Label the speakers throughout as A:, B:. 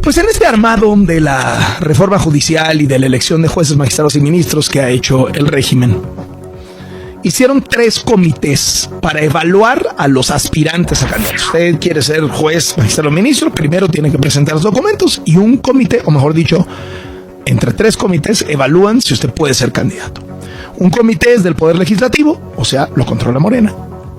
A: Pues en este armado de la reforma judicial y de la elección de jueces, magistrados y ministros que ha hecho el régimen, hicieron 3 comités para evaluar a los aspirantes a candidatos. Usted quiere ser juez, magistrado o ministro, primero tiene que presentar los documentos y un comité, o mejor dicho, entre 3 comités evalúan si usted puede ser candidato. Un comité es del Poder Legislativo, o sea, lo controla Morena.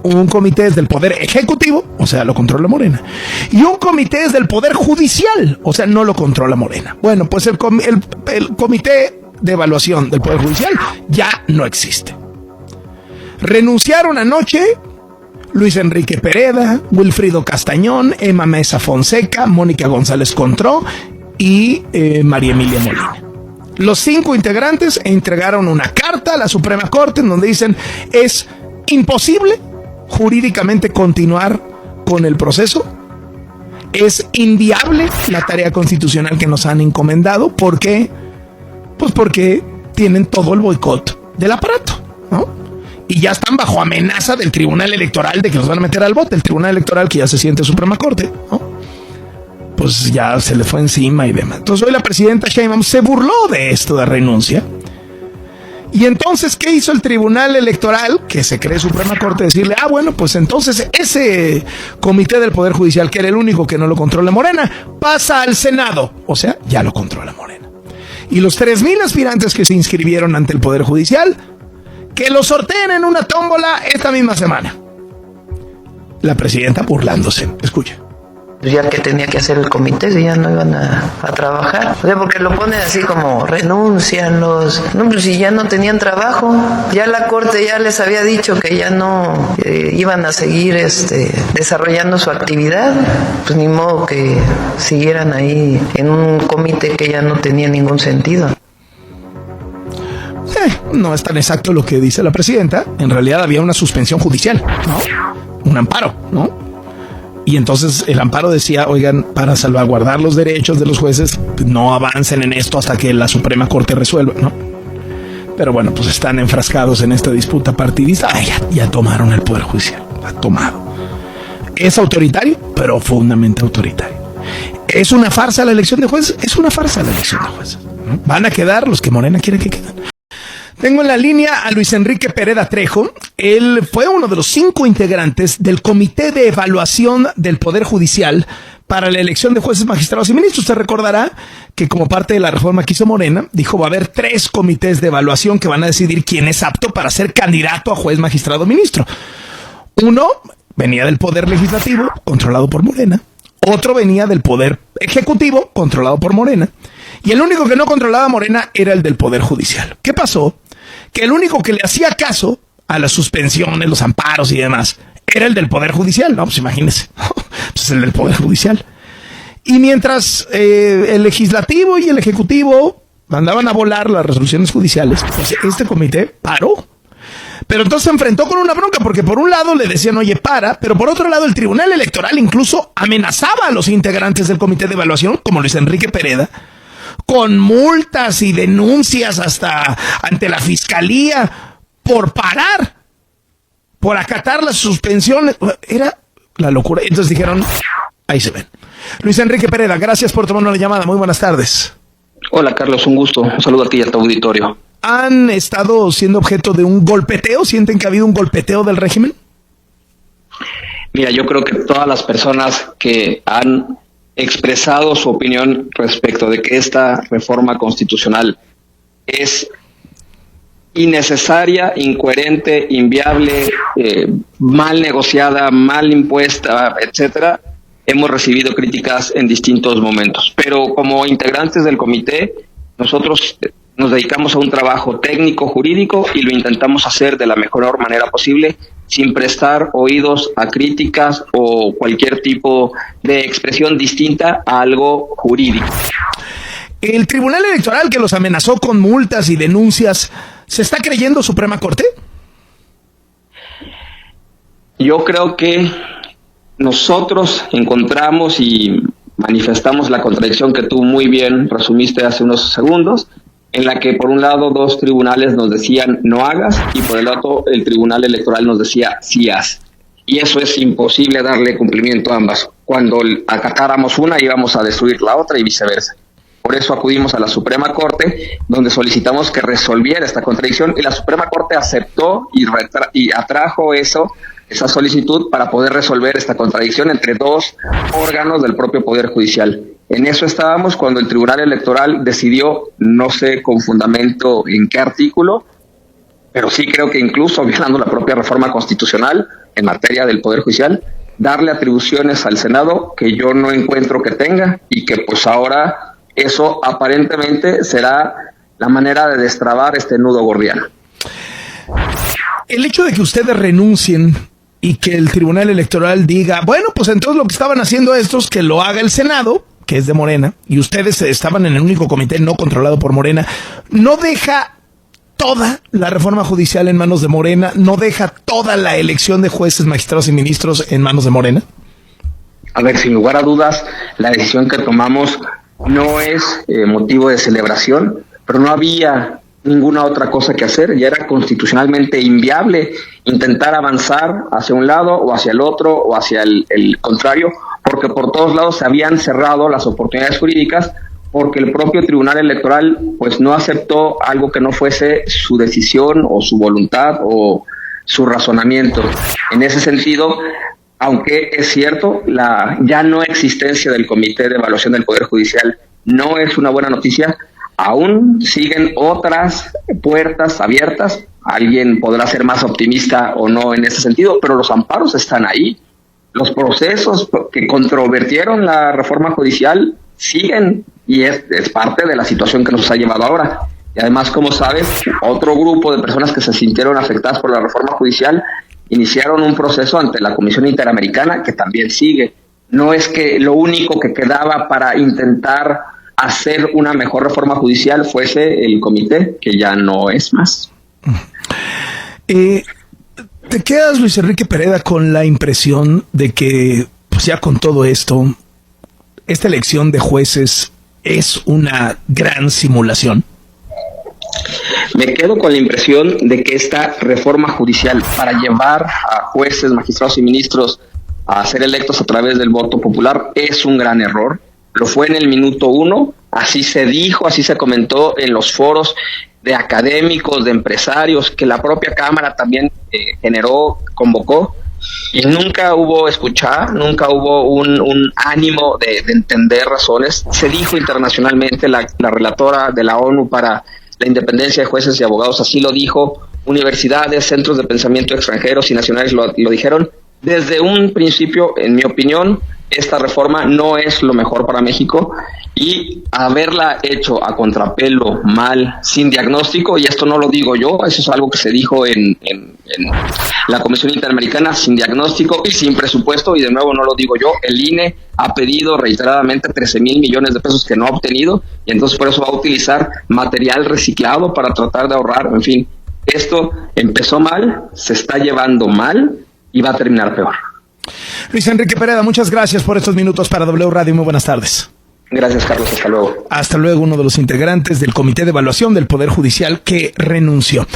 A: Un comité es del Poder Ejecutivo, o sea, lo controla Morena. Y un comité es del Poder Judicial, o sea, no lo controla Morena. Bueno, pues el comité de evaluación del Poder Judicial ya no existe. Renunciaron anoche Luis Enrique Pereda, Wilfrido Castañón, Emma Mesa Fonseca, Mónica González Contró y María Emilia Molina. Los 5 integrantes entregaron una carta a la Suprema Corte en donde dicen es imposible jurídicamente continuar con el proceso, es inviable la tarea constitucional que nos han encomendado. ¿Por qué? Pues porque tienen todo el boicot del aparato, ¿no? Y ya están bajo amenaza del Tribunal Electoral de que los van a meter al bote. El Tribunal Electoral que ya se siente Suprema Corte, ¿no? Pues ya se le fue encima y demás. Entonces hoy la presidenta Sheinbaum se burló de esto de renuncia. Y entonces, ¿qué hizo el Tribunal Electoral, que se cree Suprema Corte? Decirle, bueno, pues entonces ese comité del Poder Judicial, que era el único que no lo controla Morena, pasa al Senado. O sea, ya lo controla Morena. Y los 3,000 aspirantes que se inscribieron ante el Poder Judicial, que lo sorteen en una tómbola esta misma semana. La presidenta burlándose. Escucha.
B: Ya que tenía que hacer el comité, si ya no iban a trabajar. O sea, porque lo ponen así como renuncian los... No, pues si ya no tenían trabajo, ya la corte ya les había dicho que ya no iban a seguir desarrollando su actividad, pues ni modo que siguieran ahí en un comité que ya no tenía ningún sentido.
A: No es tan exacto lo que dice la presidenta. En realidad había una suspensión judicial, ¿no? Un amparo, ¿no? Y entonces el amparo decía, oigan, para salvaguardar los derechos de los jueces, no avancen en esto hasta que la Suprema Corte resuelva, ¿no? Pero bueno, pues están enfrascados en esta disputa partidista. Ya tomaron el Poder Judicial, ha tomado. Es autoritario, profundamente autoritario. ¿Es una farsa la elección de jueces? Es una farsa la elección de jueces, ¿no? Van a quedar los que Morena quiere que queden. Tengo en la línea a Luis Enrique Pereda Trejo. Él fue uno de los 5 integrantes del Comité de Evaluación del Poder Judicial para la elección de jueces, magistrados y ministros. Usted recordará que como parte de la reforma que hizo Morena, dijo va a haber 3 comités de evaluación que van a decidir quién es apto para ser candidato a juez, magistrado o ministro. Uno venía del Poder Legislativo, controlado por Morena. Otro venía del Poder Ejecutivo, controlado por Morena. Y el único que no controlaba Morena era el del Poder Judicial. ¿Qué pasó? Que el único que le hacía caso a las suspensiones, los amparos y demás, era el del Poder Judicial. No, pues imagínese, pues el del Poder Judicial. Y mientras el Legislativo y el Ejecutivo mandaban a volar las resoluciones judiciales, pues este comité paró. Pero entonces se enfrentó con una bronca, porque por un lado le decían, oye, para, pero por otro lado el Tribunal Electoral incluso amenazaba a los integrantes del comité de evaluación, como Luis Enrique Pereda, con multas y denuncias hasta ante la fiscalía por parar, por acatar las suspensiones. Era la locura. Entonces dijeron, ahí se ven. Luis Enrique Pereda, gracias por tomarnos la llamada. Muy buenas tardes.
C: Hola Carlos, un gusto. Un saludo a ti y a tu auditorio.
A: ¿Han estado siendo objeto de un golpeteo? ¿Sienten que ha habido un golpeteo del régimen?
C: Mira, yo creo que todas las personas que han expresado su opinión respecto de que esta reforma constitucional es innecesaria, incoherente, inviable, mal negociada, mal impuesta, etcétera, hemos recibido críticas en distintos momentos. Pero como integrantes del comité, nosotros nos dedicamos a un trabajo técnico, jurídico, y lo intentamos hacer de la mejor manera posible, sin prestar oídos a críticas o cualquier tipo de expresión distinta a algo jurídico.
A: ¿El Tribunal Electoral, que los amenazó con multas y denuncias, se está creyendo Suprema Corte?
C: Yo creo que nosotros encontramos y manifestamos la contradicción que tú muy bien resumiste hace unos segundos, en la que por un lado 2 tribunales nos decían no hagas y por el otro el Tribunal Electoral nos decía sí haz. Y eso es imposible darle cumplimiento a ambas. cuando atacáramos una íbamos a destruir la otra y viceversa. Por eso acudimos a la Suprema Corte, donde solicitamos que resolviera esta contradicción, y la Suprema Corte aceptó y atrajo esa solicitud para poder resolver esta contradicción entre dos órganos del propio Poder Judicial. En eso estábamos cuando el Tribunal Electoral decidió, no sé con fundamento en qué artículo, pero sí creo que incluso violando la propia reforma constitucional en materia del Poder Judicial, darle atribuciones al Senado que yo no encuentro que tenga, y que pues ahora eso aparentemente será la manera de destrabar este nudo gordiano.
A: El hecho de que ustedes renuncien y que el Tribunal Electoral diga, bueno, pues entonces lo que estaban haciendo estos, que lo haga el Senado, que es de Morena, y ustedes estaban en el único comité no controlado por Morena, no deja toda la reforma judicial en manos de Morena, no deja toda la elección de jueces, magistrados y ministros en manos de Morena.
C: A ver, sin lugar a dudas, la decisión que tomamos no es motivo de celebración, pero no había ninguna otra cosa que hacer. Ya era constitucionalmente inviable intentar avanzar hacia un lado o hacia el otro o hacia el contrario, porque por todos lados se habían cerrado las oportunidades jurídicas, porque el propio Tribunal Electoral pues no aceptó algo que no fuese su decisión o su voluntad o su razonamiento. En ese sentido, aunque es cierto, la ya no existencia del Comité de Evaluación del Poder Judicial no es una buena noticia, aún siguen otras puertas abiertas. Alguien podrá ser más optimista o no en ese sentido, pero los amparos están ahí. Los procesos que controvertieron la reforma judicial siguen, y es parte de la situación que nos ha llevado ahora. Y además, como sabes, otro grupo de personas que se sintieron afectadas por la reforma judicial iniciaron un proceso ante la Comisión Interamericana que también sigue. No es que lo único que quedaba para intentar hacer una mejor reforma judicial fuese el comité, que ya no es más.
A: ¿Te quedas, Luis Enrique Pereda, con la impresión de que pues ya con todo esto, esta elección de jueces es una gran simulación?
C: Me quedo con la impresión de que esta reforma judicial, para llevar a jueces, magistrados y ministros a ser electos a través del voto popular, es un gran error. Lo fue en el minuto uno, así se dijo, así se comentó en los foros de académicos, de empresarios, que la propia Cámara también convocó, y nunca hubo escuchar, nunca hubo un ánimo de entender razones. Se dijo internacionalmente, la relatora de la ONU para la independencia de jueces y abogados así lo dijo, universidades, centros de pensamiento extranjeros y nacionales lo dijeron. Desde un principio, en mi opinión, esta reforma no es lo mejor para México, y haberla hecho a contrapelo, mal, sin diagnóstico, y esto no lo digo yo, eso es algo que se dijo en la Comisión Interamericana, sin diagnóstico y sin presupuesto, y de nuevo no lo digo yo, el INE ha pedido reiteradamente 13,000 millones de pesos que no ha obtenido, y entonces por eso va a utilizar material reciclado para tratar de ahorrar. En fin, esto empezó mal, se está llevando mal y va a terminar peor.
A: Luis Enrique Pereda, muchas gracias por estos minutos para W Radio. Muy buenas tardes.
C: Gracias, Carlos. Hasta luego.
A: Hasta luego, uno de los integrantes del Comité de Evaluación del Poder Judicial que renunció.